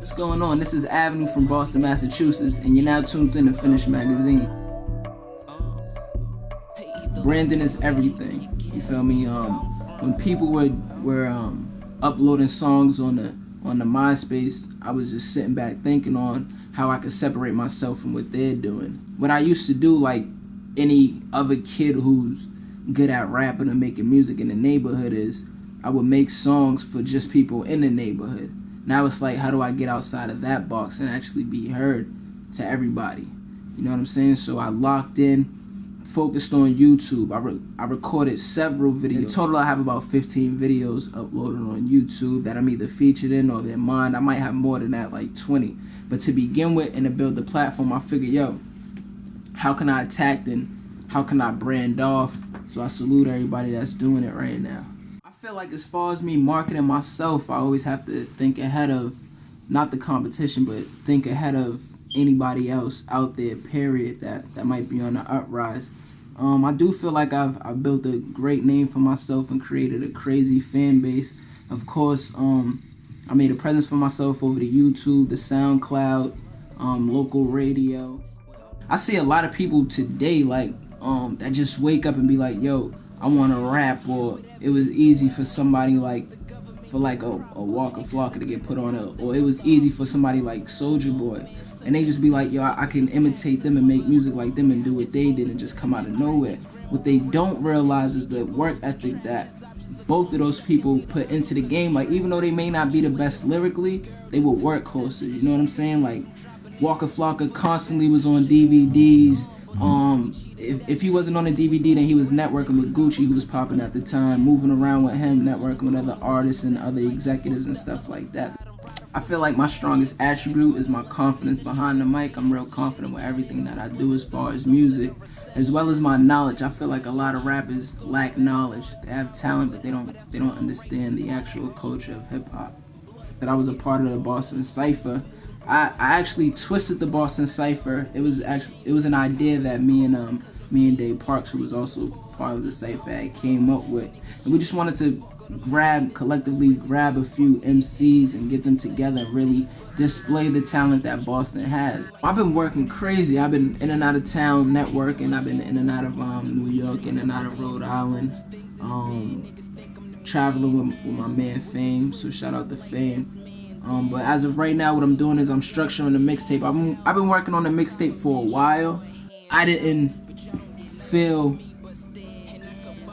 What's going on? This is Avenue from Boston, Massachusetts, and you're now tuned in to Finish Magazine. Branding is everything. You feel me? When people were uploading songs on the MySpace, I was just sitting back thinking on how I could separate myself from what they're doing. What I used to do, like any other kid who's good at rapping or making music in the neighborhood, is I would make songs for just people in the neighborhood. Now it's like, how do I get outside of that box and actually be heard to everybody? You know what I'm saying? So I locked in, focused on YouTube. I recorded several videos. In total, I have about 15 videos uploaded on YouTube that I'm either featured in or they're mine. I might have more than that, like 20. But to begin with and to build the platform, I figured, yo, how can I attack and how can I brand off? So I salute everybody that's doing it right now. I feel like as far as me marketing myself, I always have to think ahead of, not the competition, but think ahead of anybody else out there, period, that might be on the uprise. I do feel like I've built a great name for myself and created a crazy fan base. Of course, I made a presence for myself over the YouTube, the SoundCloud, local radio. I see a lot of people today like that just wake up and be like, yo, I want to rap, or it was easy for somebody like a Waka Flocka to get put on or it was easy for somebody like Soulja Boy, and they just be like, yo, I can imitate them and make music like them and do what they did and just come out of nowhere. What they don't realize is the work ethic that both of those people put into the game. Like, even though they may not be the best lyrically, they will work closer. You know what I'm saying? Like, Waka Flocka constantly was on DVDs. If he wasn't on a DVD, then he was networking with Gucci, who was popping at the time, moving around with him, networking with other artists and other executives and stuff like that. I feel like my strongest attribute is my confidence behind the mic. I'm real confident with everything that I do as far as music, as well as my knowledge. I feel like a lot of rappers lack knowledge. They have talent, but they don't understand the actual culture of hip hop. That I was a part of the Boston Cypher. I actually twisted the Boston Cypher. It was an idea that me and Dave Parks, who was also part of the Cypher, came up with, and we just wanted to collectively grab a few MCs and get them together and really display the talent that Boston has. I've been working crazy. I've been in and out of town networking. I've been in and out of New York, in and out of Rhode Island, traveling with my man Fame. So shout out to Fame. But as of right now, what I'm doing is I'm structuring the mixtape. I've been working on the mixtape for a while. I didn't feel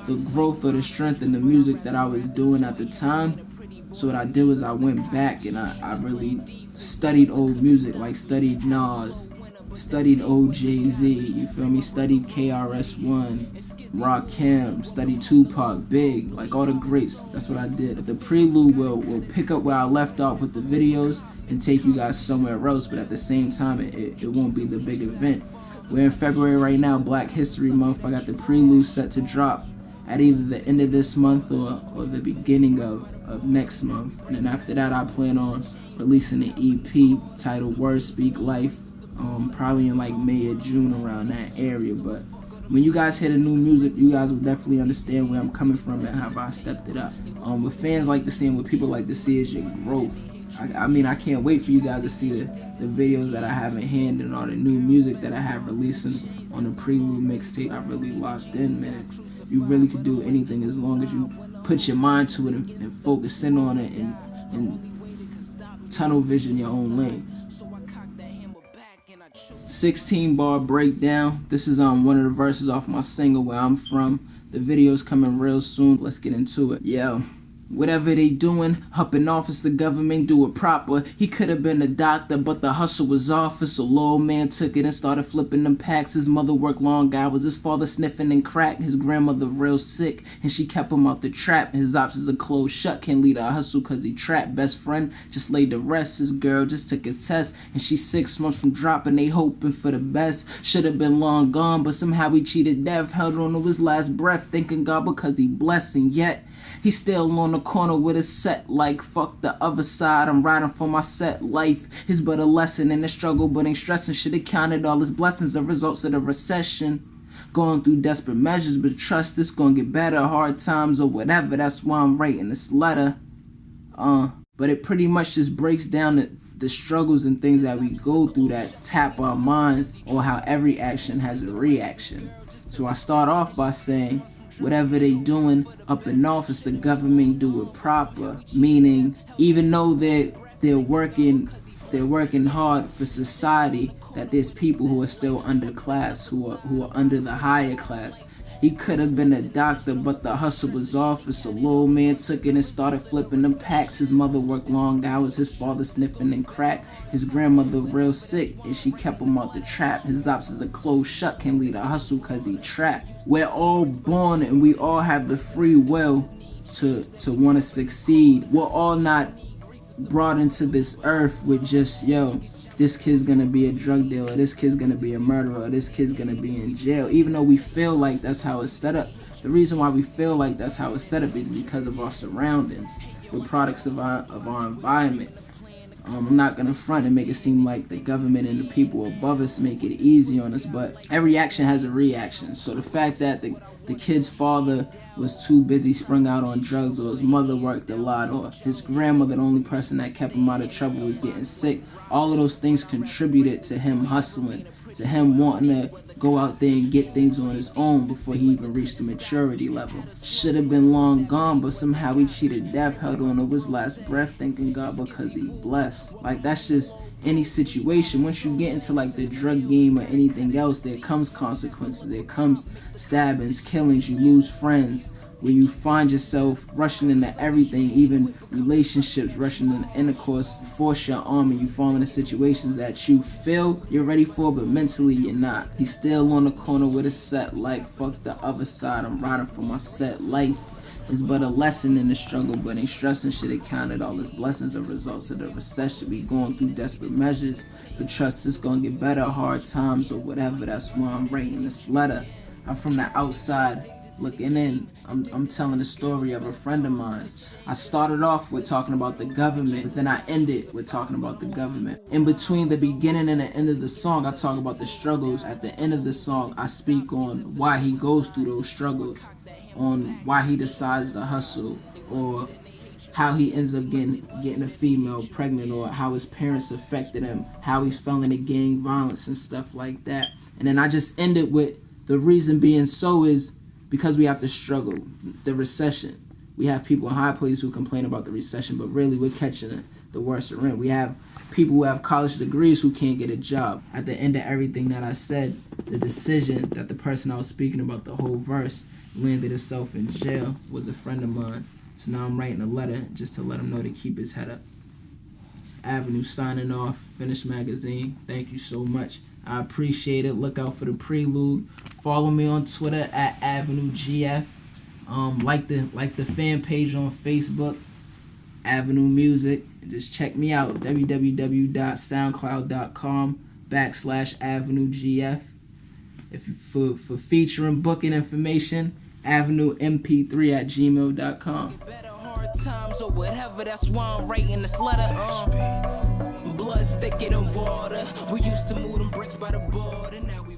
the growth or the strength in the music that I was doing at the time. So what I did was I went back and I really studied old music, like studied Nas, studied old Jay-Z, you feel me? Studied KRS-One, Rakim, studied Tupac, Big, like all the greats. That's what I did. The prelude will pick up where I left off with the videos and take you guys somewhere else, but at the same time, it won't be the big event. We're in February right now, Black History Month. I got the prelude set to drop at either the end of this month or the beginning of next month. And then after that, I plan on releasing an EP titled Words Speak Life, probably in like May or June, around that area. But when you guys hear the new music, you guys will definitely understand where I'm coming from and how I stepped it up. What fans like to see and what people like to see is your growth. I mean, I can't wait for you guys to see the videos that I have in hand and all the new music that I have releasing on the prelude mixtape. I really locked in, man. You really could do anything as long as you put your mind to it and focus in on it and tunnel vision your own lane. 16 bar breakdown. This is one of the verses off my single Where I'm From. The video's coming real soon. Let's get into it. Yeah. Whatever they doing, up in office, the government do it proper. He could have been a doctor, but the hustle was off. So little man took it and started flipping them packs. His mother worked long hours, his father sniffing and crack. His grandmother real sick, and she kept him out the trap. His options are closed shut, can't lead a hustle cause he trapped. Best friend just laid to rest. His girl just took a test, and she's 6 months from dropping. They hoping for the best. Should have been long gone, but somehow he cheated death. Held on to his last breath, thanking God because he blessed, and yet he's still on the corner with his set like fuck the other side. I'm riding for my set life is but a lesson in the struggle, but ain't stressing. Should've counted all his blessings, the results of the recession. Going through desperate measures, but trust it's gonna get better. Hard times or whatever, that's why I'm writing this letter. But it pretty much just breaks down the struggles and things that we go through that tap our minds, or how every action has a reaction. So I start off by saying, whatever they doing up in office, the government do it proper. Meaning, even though they're working hard for society, that there's people who are still underclass, who are under the higher class. He could have been a doctor, but the hustle was off. So little man took it and started flipping them packs. His mother worked long hours, his father sniffing and crack. His grandmother real sick, and she kept him out the trap. His ops is a closed shut, can't lead a hustle cause he trapped. We're all born and we all have the free will to want to succeed. We're all not brought into this earth with just, this kid's gonna be a drug dealer, this kid's gonna be a murderer, this kid's gonna be in jail. Even though we feel like that's how it's set up, the reason why we feel like that's how it's set up is because of our surroundings. We're products of our environment. I'm not gonna front and make it seem like the government and the people above us make it easy on us, but every action has a reaction. So the fact that the kid's father was too busy, sprung out on drugs, or his mother worked a lot, or his grandmother, the only person that kept him out of trouble, was getting sick, all of those things contributed to him hustling, to him wanting to go out there and get things on his own before he even reached the maturity level. Should have been long gone, but somehow he cheated death, held on to his last breath, thanking God because he blessed. Like, that's just any situation. Once you get into like the drug game or anything else, there comes consequences, there comes stabbings, killings, you lose friends, where you find yourself rushing into everything, even relationships, rushing into intercourse, force your arm, and you fall into situations that you feel you're ready for, but mentally you're not. He's still on the corner with a set like, fuck the other side, I'm riding for my set life. It's but a lesson in the struggle, but ain't stressing shit. It counted all his blessings are results of the recession. We going through desperate measures, but trust it's gonna get better. Hard times or whatever, that's why I'm writing this letter. I'm from the outside looking in. I'm telling the story of a friend of mine. I started off with talking about the government, but then I ended with talking about the government. In between the beginning and the end of the song, I talk about the struggles. At the end of the song, I speak on why he goes through those struggles, on why he decides to hustle, or how he ends up getting a female pregnant, or how his parents affected him, how he's fell into gang violence and stuff like that. And then I just ended with the reason being so is because we have to struggle. The recession. We have people in high places who complain about the recession, but really we're catching the worst of it. We have people who have college degrees who can't get a job. At the end of everything that I said, the decision that the person I was speaking about, the whole verse, landed himself in jail, was a friend of mine. So now I'm writing a letter just to let him know to keep his head up. Avenue signing off, Finish Magazine. Thank you so much. I appreciate it. Look out for the prelude. Follow me on Twitter at AvenueGF. Like the fan page on Facebook, Avenue Music. Just check me out, www.soundcloud.com/AvenueGF. If for featuring booking information, AvenueMP3@gmail.com. Times or whatever, that's why I'm writing this letter. Blood thicker than water. We used to move them bricks by the border, now we